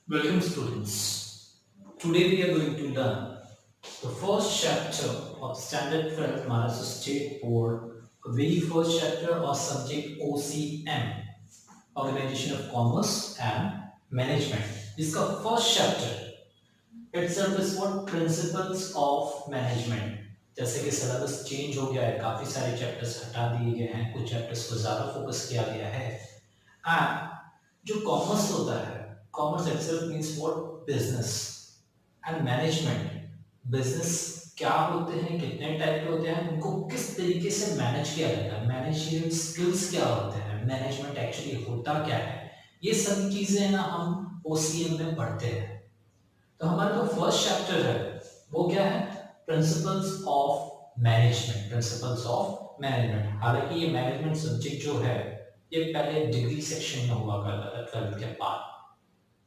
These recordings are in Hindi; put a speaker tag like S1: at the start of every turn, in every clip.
S1: Welcome students. Today we are going to learn the first chapter of Standard 12 Maharashtra State Board, the very first chapter or subject OCM, Organization of Commerce and Management. इसका first chapter itself is what principles of management. जैसे कि सिलेबस चेंज हो गया है, काफी सारे चैप्टर्स हटा दिए गए हैं, कुछ चैप्टर्स को ज्यादा फोकस किया गया है। एंड जो कॉमर्स होता है, commerce itself means what business and management. Business क्या होते हैं, कितने टाइप के होते हैं, उनको किस तरीके से मैनेज किया जाता है, मैनेजरियल स्किल्स क्या होते हैं, मैनेजमेंट एक्चुअली होता क्या है, ये सभी चीजें ना हम ओसीएम में पढ़ते हैं। तो हमारा जो फर्स्ट चैप्टर है वो क्या है, principles of management. Principles of management, हालांकि ये मैनेजमेंट सब्जेक्ट जो है ये पहले डिग्री सेक्शन में हुआ करता था 12th के बाद।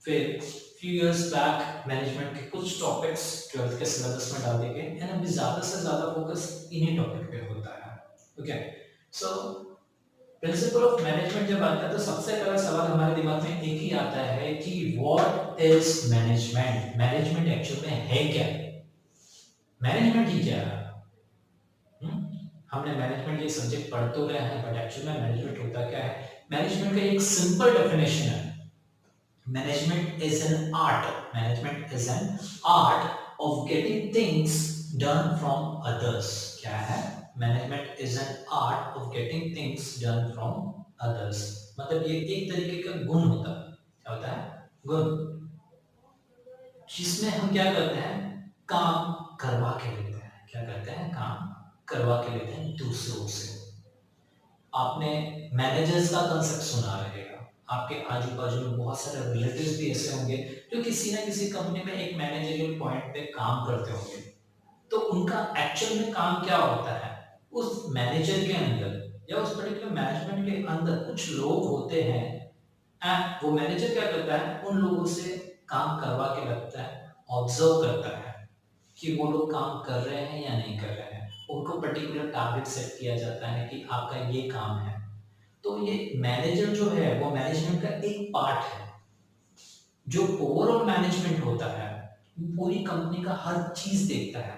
S1: फिर फ्यू इयर्स बैक मैनेजमेंट के कुछ टॉपिक्स 12th के सिलेबस में डाल दिए गए एंड अभी ज्यादा से ज्यादा फोकस इन्हीं टॉपिक पे होता है। Okay, so principle of management जब आता है तो सबसे पहला सवाल हमारे दिमाग में एक ही आता है कि what is management. Management actual में है क्या, मैनेजमेंट ही क्या है। हमने मैनेजमेंट ये सब्जेक्ट पढ़ तो रहे हैं, बट एक्चुअल में मैनेजमेंट होता क्या है। मैनेजमेंट का एक सिंपल डेफिनेशन है, management is an art. Management is an art of getting things done from others. क्या है, management is an art of getting things done from others. मतलब ये एक तरीके का गुण होता है। क्या होता है, गुण, जिसमें हम क्या करते हैं, काम करवा के लेते हैं। क्या करते हैं, काम करवा के लेते हैं दूसरों से। आपने मैनेजर्स का कंसेप्ट सुना रहेगा, आपके आजू बाजू में बहुत सारे रिलेटिव्स भी ऐसे होंगे जो किसी ना किसी कंपनी में एक मैनेजरियल पॉइंट पे काम करते होंगे। तो उनका एक्चुअल में काम क्या होता है, उस मैनेजर के अंदर या उस पर्टिकुलर मैनेजमेंट के अंदर कुछ लोग होते हैं एंड वो मैनेजर क्या करता है, उन लोगों से काम करवा के लगता है, ऑब्जर्व करता है कि वो लोग काम कर रहे हैं या नहीं कर रहे हैं। उनको पर्टिकुलर टारगेट सेट किया जाता है कि आपका ये काम है। तो ये मैनेजर जो है वो मैनेजमेंट का एक पार्ट है। जो ओवरऑल मैनेजमेंट होता है पूरी कंपनी का हर चीज देखता है,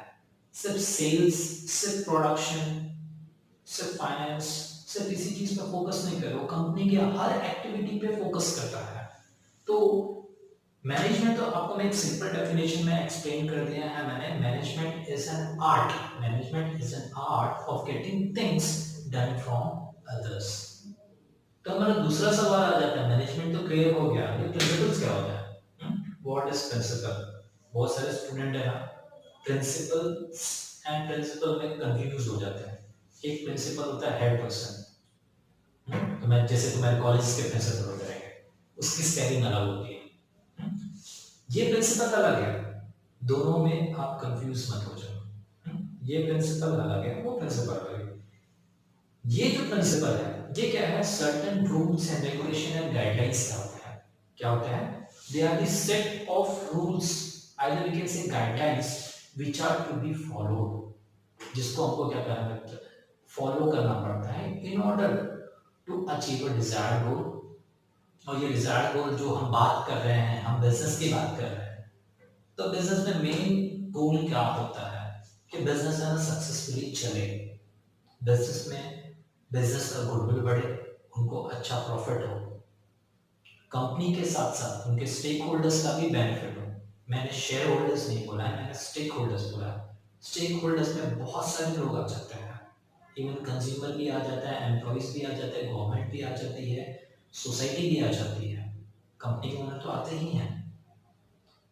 S1: सिर्फ सेल्स, सिर्फ प्रोडक्शन, सिर्फ फाइनेंस, सिर्फ इसी चीज पे फोकस नहीं कर रहा, वो कंपनी की हर एक्टिविटी पे फोकस करता है। तो मैनेजमेंट तो आपको मैं एक सिंपल डेफिनेशन में एक्सप्लेन कर दिया है मैंने। Management is an art, management is an art of getting things done from others. तो हमारा दूसरा सवाल आ जाता है, मैनेजमेंट तो क्लियर हो गया, ये प्रिंसिपल्स क्या होता है, व्हाट इज प्रिंसिपल। बहुत सारे स्टूडेंट है ना प्रिंसिपल्स एंड प्रिंसिपल में कंफ्यूज हो जाते हैं। एक प्रिंसिपल होता है हेड पर्सन, तो मैं जैसे तुम्हारे कॉलेज के प्रिंसिपल होते हैं, उसकी स्पेलिंग अलग होती है, ये प्रिंसिपल अलग है, दोनों में आप कंफ्यूज मत हो जाओ। ये प्रिंसिपल अलग है, वो प्रिंसिपल अलग है। ये जो प्रिंसिपल है ये क्या है, certain rules and regulation and guidelines का होता है। क्या होता है, they are the set of rules, either we can say guidelines which are to be followed, जिसको हमको क्या करना पड़ता है, फॉलो करना पड़ता है in order to achieve a desired goal. और ये डिजायर्ड गोल जो हम बात कर रहे हैं, हम बिजनेस की बात कर रहे हैं, तो बिजनेस में मेन गोल क्या होता है कि बिजनेस है ना सक्सेसफुली चले, बिजनेस में बिजनेस का गुडविल बढ़े, उनको अच्छा प्रॉफिट हो, कंपनी के साथ साथ उनके स्टेक होल्डर्स का भी बेनिफिट हो। मैंने शेयर होल्डर्स नहीं बोला है, मैंने स्टेक होल्डर्स बोला है। स्टेक होल्डर्स में बहुत सारे लोग आ जाते हैं, इवन कंज्यूमर भी आ जाता है, एम्प्लॉइज भी आ जाते हैं, गवर्नमेंट भी आ जाती है, सोसाइटी भी आ जाती है, कंपनी के ओनर तो आते ही हैं।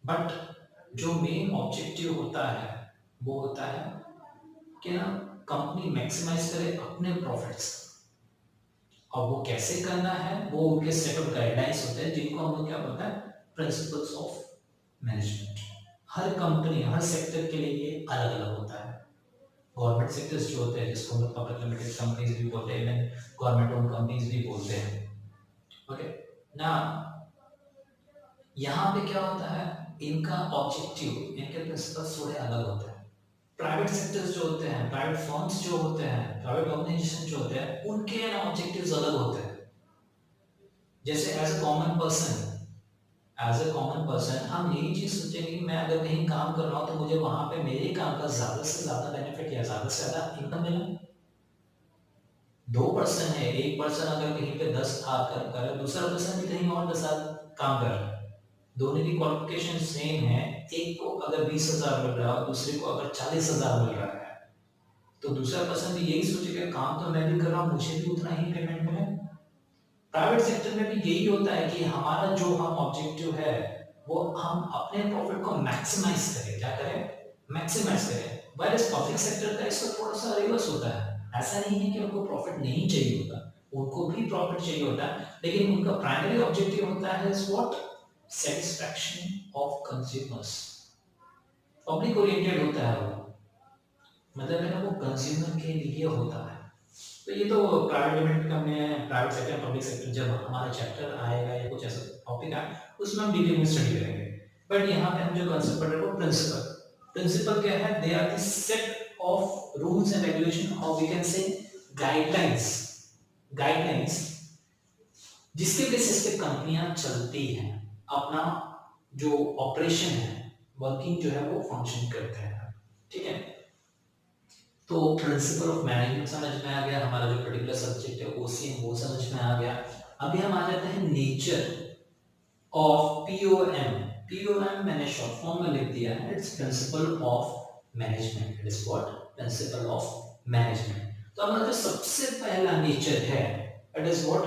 S1: बट जो मेन ऑब्जेक्टिव होता है वो होता है कि ना कंपनी मैक्सिमाइज करे अपने प्रॉफिट्स। और वो कैसे करना है, वो उनके सेट ऑफ गाइडलाइंस होते हैं जिनको हम लोग क्या बोलते हैं, principles of management. Her company her sector के लिए ये अलग अलग होता है। गवर्नमेंट सेक्टर्स जो होते हैं जिसको हम लोग पब्लिक लिमिटेड कंपनीज भी बोलते हैं, इवन गवर्नमेंट ओन कंपनीज भी बोलते हैं। ओके ना, यहाँ पे क्या होता है, इनका ऑब्जेक्टिव, इनके प्रिंसिपल्स थोड़े अलग होते हैं। प्राइवेट सेक्टर्स जो होते हैं, प्राइवेट फर्म्स जो होते हैं, प्राइवेट ऑर्गेनाइजेशन जो होते हैं, उनके ऑब्जेक्टिव्स अलग होते हैं। जैसे as a common person, as a common person हम यही चीज सोचेंगे कि मैं अगर कहीं काम कर रहा हूँ तो मुझे वहां पे मेरे काम का ज्यादा से ज्यादा बेनिफिट या ज्यादा से ज्यादा इनकम मिला। 2 पर्सन है, एक पर्सन अगर कहीं पे 10 आकर कर रहा है, दूसरा पर्सन भी कहीं और 10 काम कर रहा है, दोनों की क्वालिफिकेशन सेम है, एक को अगर 20,000 मिल रहा है और दूसरे को अगर 40,000 मिल रहा है, तो दूसरा पर्सन भी यही सोचेगा काम तो मैं भी कर रहा हूँ, मुझे भी उतना ही पेमेंट मिले। प्राइवेट सेक्टर में भी यही होता है कि हमारा जो हम ऑब्जेक्टिव है वो हम अपने प्रॉफिट को मैक्सिमाइज करें, क्या करें, मैक्सिमाइज करें। whereas पब्लिक सेक्टर का इसका थोड़ा सा रिवर्स होता है, ऐसा नहीं है कि उनको प्रॉफिट नहीं चाहिए होता, उनको भी प्रॉफिट चाहिए होता है, लेकिन उनका प्राइमरी ऑब्जेक्टिव होता है what, satisfaction of consumers. Public oriented होता है वो, मतलब है ना, वो कंज्यूमर के लिए होता है। तो ये तो प्राइवेट लिमिटेड का में प्राइवेट सेक्टर पब्लिक सेक्टर जब हमारा चैप्टर आएगा या कुछ ऐसा टॉपिक आए उसमें हम डिटेल में स्टडी करेंगे। बट यहाँ पे हम जो कंसेप्ट पढ़ रहे हैं वो प्रिंसिपल, प्रिंसिपल क्या है, they are the set of rules and regulation और we can say guidelines, guidelines जिसके बेसिस पे कंपनियां चलती हैं, अपना जो ऑपरेशन है, वर्किंग जो है वो फंक्शन करते हैं, ठीक है। तो प्रिंसिपल ऑफ मैनेजमेंट समझ में आ गया, हमारा जो पर्टिकुलर सब्जेक्ट है ओसीएम वो समझ में आ गया। अभी हम आ जाते हैं नेचर ऑफ पीओएम। पीओएम मैंने शॉर्ट फॉर्म में लिख दिया है, it's principle of management, it is what, principle of management. तो हमारा जो सबसे पहला नेचर है it is what,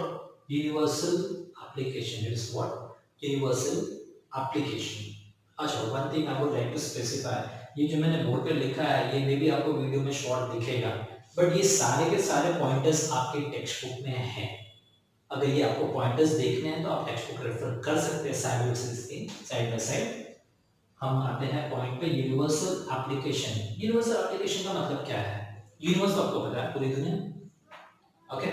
S1: universal application, it is what, universal application. अच्छा, one thing I would like to specify, ये जो मैंने बोर्ड पे लिखा है ये मे भी आपको वीडियो में शॉर्ट दिखेगा, बट ये सारे के सारे पॉइंटर्स आपके टेक्स्ट बुक में हैं। अगर ये आपको पॉइंटर्स देखने हैं तो आप टेक्स्ट बुक रेफर कर सकते हैं साइड बाय साइड। हम आते हैं पॉइंट पे, यूनिवर्सल एप्लीकेशन। यूनिवर्सल एप्लीकेशन का मतलब क्या है, यूनिवर्स आपको पता है पूरी दुनिया, ओके,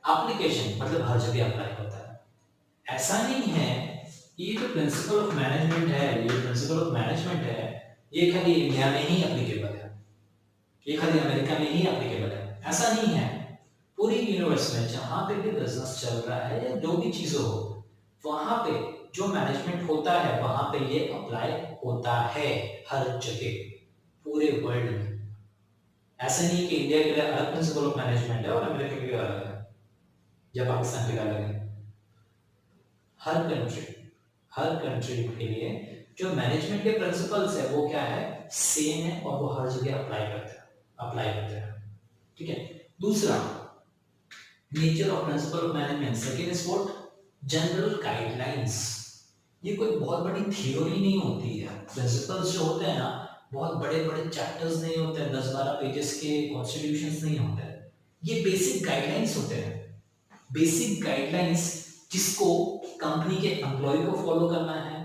S1: एप्लीकेशन मतलब हर जगह अप्लाई होता है। ऐसा नहीं है ये जो प्रिंसिपल ऑफ मैनेजमेंट है, ये प्रिंसिपल ऑफ मैनेजमेंट है ये खाली इंडिया में ही एप्लीकेबल है, ये खाली अमेरिका में ही एप्लीकेबल है, ऐसा नहीं है। पूरी यूनिवर्स में जहां पे भी बिजनेस चल रहा है या जो भी चीजें हो, वहां पे जो मैनेजमेंट होता है वहां पे ये अप्लाई होता है हर जगह, पूरे वर्ल्ड में। ऐसा नहीं कि इंडिया के लिए अलग प्रिंसिपल ऑफ मैनेजमेंट है और अमेरिका के लिए अलग है या पाकिस्तान के लिए अलग है। हर कंट्री के लिए जो मैनेजमेंट के प्रिंसिपल्स है वो क्या है, सेम है और वो हर जगह अप्लाई करते हैं, ठीक है। दूसरा nature of principal of management, second is what, general guidelines. ये कोई बहुत बड़ी थ्योरी नहीं होती है, प्रिंसिपल्स जो होते हैं ना बहुत बड़े बड़े चैप्टर्स नहीं होते हैं, 10-12 पेजेस के कॉन्स्टिट्यूशंस नहीं होते हैं, ये बेसिक गाइडलाइंस होते हैं, बेसिक गाइडलाइंस जिसको कंपनी के एम्प्लॉय को फॉलो करना है,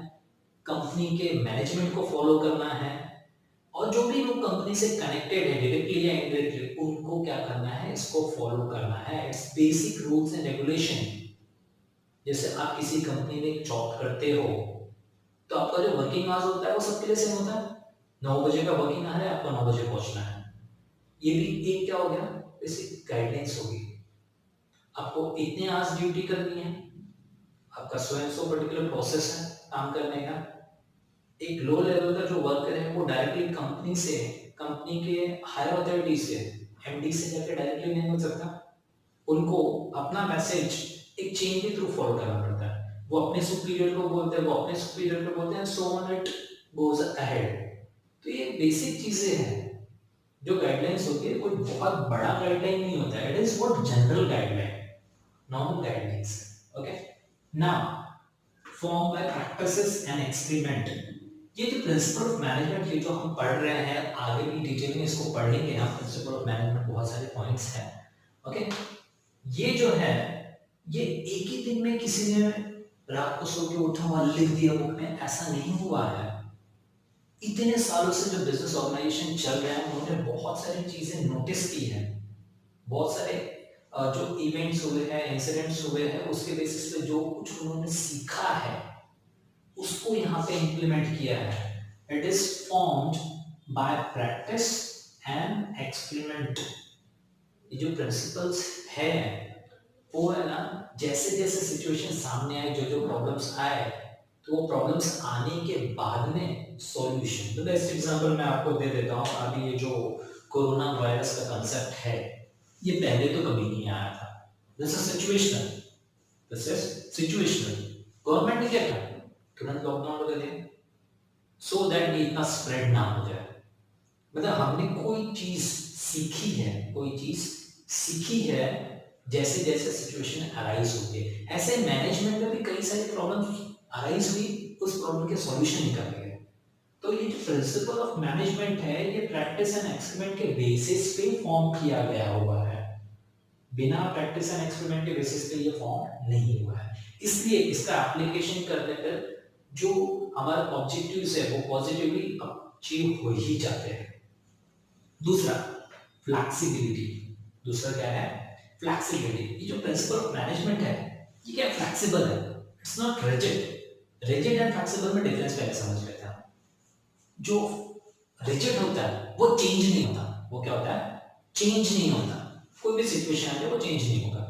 S1: कंपनी के मैनेजमेंट को फॉलो करना है, और जो भी लोग कंपनी से कनेक्टेड है डायरेक्टली या इनडायरेक्टली उनको क्या करना है, इसको फॉलो करना है। It's basic rules and regulation. जैसे आप किसी कंपनी में जॉब करते हो तो आपका जो वर्किंग आवर्स होता है वो सबके लिए सेम होता है, 9 बजे का वर्किंग आवर है, आपको 9 बजे पहुंचना है। ये भी एक क्या हो गया, बेसिक गाइडलाइंस होगी, आपको इतने आवर्स ड्यूटी करनी है, आपका स्वयं सो पर्टिकुलर प्रोसेस है काम करने का। एक लो लेवल का जो वर्कर है वो डायरेक्टली कंपनी से, कंपनी के हायर अथॉरिटी से, एमडी से जाकर डायरेक्टली नहीं मिल सकता, उनको अपना मैसेज एक चेन के थ्रू फॉलो करना पड़ता है। वो अपने सुपीरियर को बोलते हैं, वो अपने सुपीरियर को बोलते हैं, so on it goes ahead. तो ये बेसिक चीजें हैं जो गाइडलाइंस होती है, कोई बहुत बड़ा गाइडलाइन नहीं होता है, it is what, general guideline, normal guidelines, okay. Now form by practices and experiment. ये जो प्रिंसिपल ऑफ मैनेजमेंट ये जो हम पढ़ रहे हैं, आगे भी डिटेल में इसको पढ़ेंगे हम, प्रिंसिपल ऑफ मैनेजमेंट बहुत सारे पॉइंट्स हैं, ओके। ये जो है ये एक ही दिन में किसी ने रात को सो के उठा और लिख दिया बुक में, ऐसा नहीं हुआ है। इतने सालों से जो बिजनेस ऑर्गेनाइजेशन चल रहे हैं उन्होंने बहुत सारी चीजें नोटिस की हैं, बहुत सारे जो इवेंट्स हुए हैं, इंसिडेंट्स हुए हैं, उसके बेसिस पे जो कुछ उन्होंने सीखा है उसको यहाँ पे इंप्लीमेंट किया है। It is formed by practice and experiment. ये जो प्रिंसिपल्स है वो है ना, जैसे जैसे सिचुएशन सामने आए, जो जो प्रॉब्लम्स आए, तो वो प्रॉब्लम्स आने के बाद में सॉल्यूशन। तो बेस्ट एग्जांपल मैं आपको दे देता हूँ, अभी ये जो कोरोना वायरस का कंसेप्ट है, ये पहले तो कभी नहीं आया था। This is situational, this is situational. Government ने क्या किया, तुरंत लॉकडाउन लगा दिया सो दैट ये इतना स्प्रेड ना हो जाए। मतलब हमने कोई चीज सीखी है, कोई चीज सीखी है, जैसे जैसे सिचुएशन अराइज होती है, ऐसे मैनेजमेंट में भी कई सारी प्रॉब्लम्स अराइज हुई, उस प्रॉब्लम के सॉल्यूशन निकाले गए। तो ये जो प्रिंसिपल ऑफ मैनेजमेंट है, ये प्रैक्टिस एंड एक्सपेरिमेंट के बेसिस पे फॉर्म किया गया हुआ है, बिना प्रैक्टिस एंड एक्सपेरिमेंट के बेसिस पे ये फॉर्म नहीं हुआ है। इसलिए इसका एप्लीकेशन करने पर जो हमारा ऑब्जेक्टिव्स है वो पॉजिटिवली अचीव हो ही जाते हैं। दूसरा फ्लेक्सिबिलिटी, दूसरा क्या है, फ्लेक्सिबिलिटी। ये जो प्रिंसिपल ऑफ मैनेजमेंट है, ये क्या फ्लेक्सिबल है, it's not rigid. Rigid and flexible में डिफरेंस पहले समझ लेते हैं। जो रिजिड होता है वो चेंज नहीं होता, वो क्या होता है, चेंज नहीं होता, कोई भी सिचुएशन आ जाए वो चेंज नहीं होगा।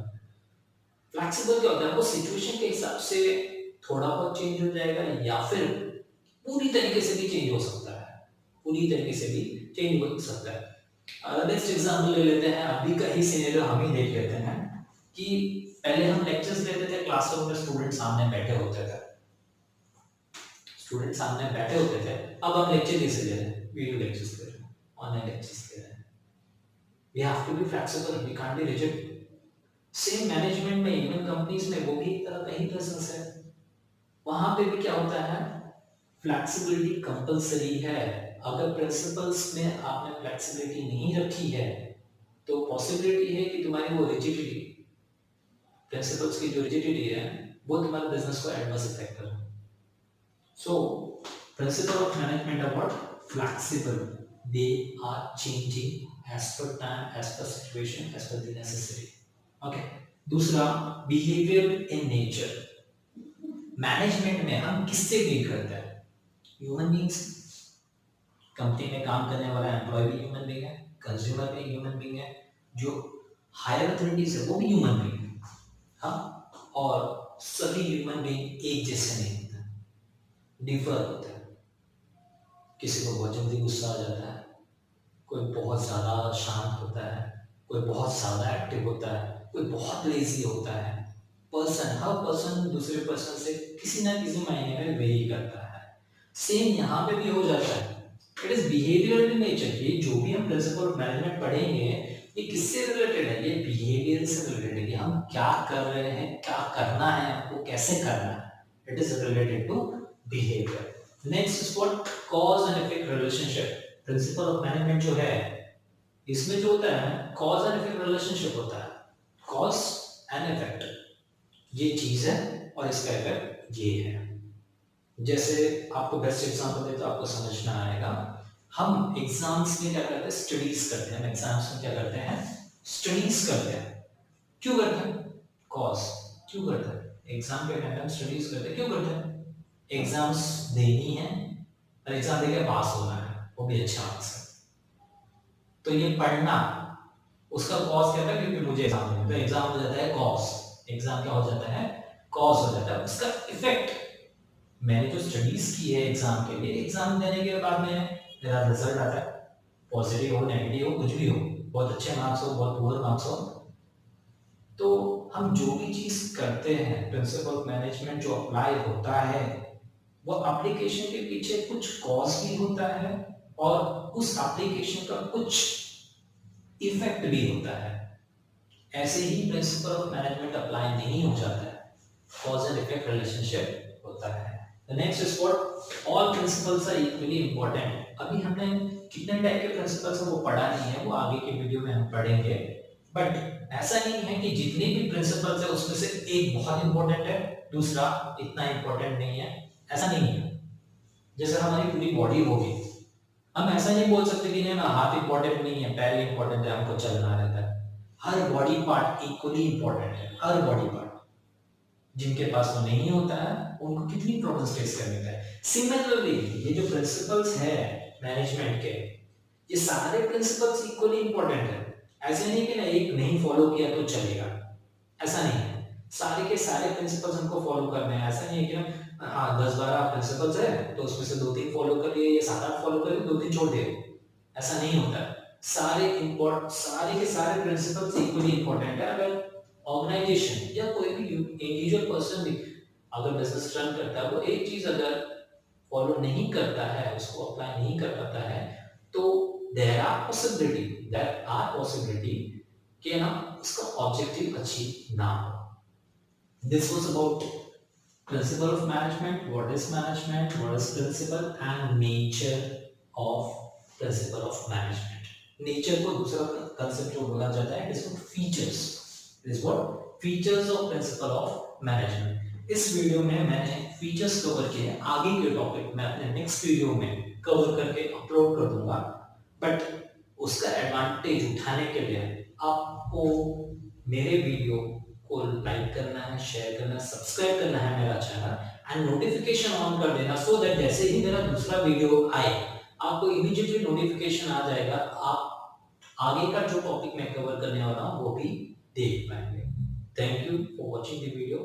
S1: फ्लेक्सिबल क्या होता है, वो सिचुएशन के हिसाब से थोड़ा बहुत चेंज हो जाएगा, या फिर पूरी तरीके से भी चेंज हो सकता है, पूरी तरीके से भी चेंज हो सकता है। नेक्स्ट एग्जांपल ले लेते हैं, अभी का ही सिनेरियो हम ही देख लेते हैं कि पहले हम लेक्चर्स लेते थे, क्लासरूम में स्टूडेंट सामने बैठे होते थे, स्टूडेंट सामने बैठे होते थे, अब हम लेक्चर कैसे ले रहे हैं, वीडियो लेक्चर्स ले रहे हैं, ऑनलाइन लेक्चर्स ले रहे हैं। We have to be flexible, we can't be rigid. Same management में, इवन कंपनीज में वो भी एक तरह का ही प्रेजेंस है, वहां पे भी क्या होता है, फ्लेक्सिबिलिटी कंपलसरी है। अगर प्रिंसिपल्स में आपने फ्लेक्सिबिलिटी नहीं रखी है तो पॉसिबिलिटी है कि तुम्हारी वो रिजिडिटी, प्रिंसिपल्स की जो रिजिडिटी है वो तुम्हारे बिजनेस को एडवर्स इफेक्ट करे। So principle of management are what, flexible, they are changing as per time, as per situation, as per the necessary. Okay, दूसरा बिहेवियर इन नेचर। मैनेजमेंट में हम किससे डील करते हैं, ह्यूमन बीइंग्स। कंपनी में काम करने वाला एम्प्लॉय भी ह्यूमन बीइंग है, कंज्यूमर भी ह्यूमन बीइंग है, जो हायर अथॉरिटीज है वो भी ह्यूमन बीइंग है। हाँ, और सभी ह्यूमन बीइंग एक जैसे नहीं होते, डिफर होते हैं। किसी को बहुत जल्दी गुस्सा आ जाता है, कोई बहुत ज़्यादा शांत होता है, कोई बहुत ज़्यादा एक्टिव होता है, कोई बहुत लेजी होता है। पर्सन, हर पर्सन दूसरे पर्सन से किसी ना किसी मायने में वेरी करता है। सेम यहाँ पे भी हो जाता है, it is behaviour in nature. ये जो भी हम प्रिंसिपल ऑफ मैनेजमेंट पढ़ेंगे, ये किससे रिलेटेड है, ये बिहेवियर से रिलेटेड है, कि हम क्या कर रहे हैं, क्या करना है, हमको कैसे करना है, it is related to behaviour. Next is what, cause and effect relationship. Principle of management जो है, इसमें जो होता है कॉज एंड इफेक्ट रिलेशनशिप होता है। कॉज एंड इफेक्ट, ये चीज है और इसका इफेक्ट ये है। जैसे आपको बेस्ट एग्जांपल दे तो आपको समझ में आएगा। हम एग्जाम्स में क्या करते हैं, स्टडीज करते हैं। हम एग्जाम्स में क्या करते हैं, स्टडीज करते हैं। क्यों करते हैं, कॉज, क्यों करते हैं, एग्जाम के टाइम हम स्टडीज करते हैं, क्यों करते हैं, एग्जाम्स देनी है और एग्जाम देके पास होना है, वो भी अच्छा मार्क्स है। तो ये पढ़ना, उसका कॉज क्या था, क्योंकि मुझे एग्जाम देना, तो एग्जाम हो जाता है कॉज, एग्जाम क्या हो जाता है, कॉज हो जाता है। उसका इफेक्ट, मैंने जो स्टडीज की है एग्जाम के लिए, एग्जाम देने के बाद में मेरा रिजल्ट आता है, पॉजिटिव हो नेगेटिव हो कुछ भी हो, बहुत अच्छे मार्क्स हो बहुत पुअर मार्क्स हो, तो हम जो भी चीज करते हैं, प्रिंसिपल ऑफ मैनेजमेंट जो अप्लाई होता है, वो एप्लीकेशन के पीछे कुछ कॉज भी होता है और उस एप्लीकेशन का कुछ इफेक्ट भी होता है। ऐसे ही प्रिंसिपल ऑफ मैनेजमेंट अप्लाई नहीं हो जाता है, कॉज एंड इफेक्ट रिलेशनशिप होता है। The next is what, all principles are equally important. अभी हमने कितने टाइप के प्रिंसिपल्स हैं वो पढ़ा नहीं है, वो आगे के वीडियो में हम पढ़ेंगे। बट ऐसा नहीं है कि जितने भी प्रिंसिपल्स है उसमें से एक बहुत इंपॉर्टेंट है, दूसरा इतना इंपॉर्टेंट नहीं है, ऐसा नहीं है। जैसे हमारी पूरी बॉडी होगी, हम ऐसा नहीं बोल सकते कि नहीं हाथ इंपॉर्टेंट नहीं है, पैर इंपॉर्टेंट है, हमको चलना रहता है। हर बॉडी पार्ट इक्वली इंपॉर्टेंट है, हर बॉडी पार्ट। जिनके पास वो नहीं होता है उनको कितनी प्रॉब्लम्स फेस करने का है। सिमिलरली ये जो प्रिंसिपल्स है मैनेजमेंट के, ये सारे प्रिंसिपल्स इक्वली इंपॉर्टेंट है। ऐसे नहीं कि ना एक नहीं फॉलो किया तो चलेगा, ऐसा नहीं है। सारे के सारे प्रिंसिपल्स हमको फॉलो करने हैं। ऐसा नहीं है कि हम हाँ, 10-12 प्रिंसिपल्स है तो उसमें से 2-3 फॉलो कर लिए या 7-8 फॉलो कर लिए, 2-3 छोड़ दिए। ऐसा नहीं होता है। सारे के सारे प्रिंसिपल्स इक्वली इंपॉर्टेंट है। अगर ऑर्गेनाइजेशन या कोई भी इंडिविजुअल पर्सन भी अगर बिजनेस रन करता है, वो एक चीज अगर फॉलो नहीं करता है, उसको अप्लाई नहीं कर पाता है, तो देयर आर पॉसिबिलिटी कि ना उसका ऑब्जेक्टिव अचीव ना हो। This was about principle of management, what is management, what is principle and nature of principle of management. Nature को दूसरा concept जो बोला जाता है, it is what features. It is what features of principle of management. इस वीडियो में मैंने features कवर किए हैं, आगे के टॉपिक मैं अपने नेक्स्ट वीडियो में कवर करके अपलोड कर दूंगा, बट उसका एडवांटेज उठाने के लिए आपको मेरे वीडियो को लाइक करना है, शेयर करना है, सब्सक्राइब करना है मेरा चैनल एंड नोटिफिकेशन ऑन कर देना, सो दैट जैसे ही मेरा दूसरा वीडियो आए आपको इमीडिएटली नोटिफिकेशन आ जाएगा, आप आगे का जो टॉपिक मैं कवर करने वाला हूं वो भी देख पाएंगे। Thank you for watching the video.